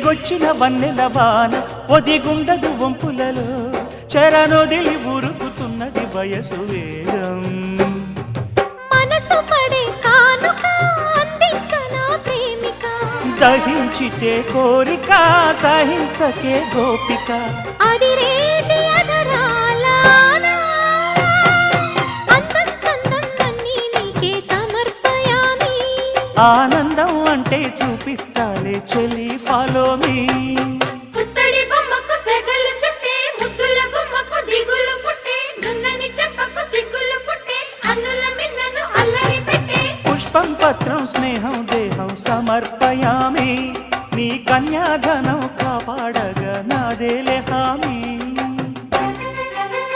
దిగొచ్చిన వన్నెల వాన ఒదిగుండదు వంపులలో చెరనొదిలి ఉరుకుతున్నది వయసు వేగం మనసు పడే కానుక అందించనా ప్రేమిక దహించితే కోరిక సహించకే గోపిక అడిరేటి అధరాల అందం చందం అన్నీ నీకే సమర్పయామి ఆనందం అంటే చూపిస్తాలే చెలి ఫాలో మీ పుత్తడి బొమ్మకు సెగలు చుట్టే ముద్దుల గుమ్మకు దిగులు పుట్టే నున్నని చెప్పకు సిగ్గులు పుట్టే అన్నుల మిన్నను అల్లరి పెట్టే పుష్పం పత్రం స్నేహం దేహం సమర్పయామి నీ కన్యాధనం కాపాడగా నాదేలే హామీ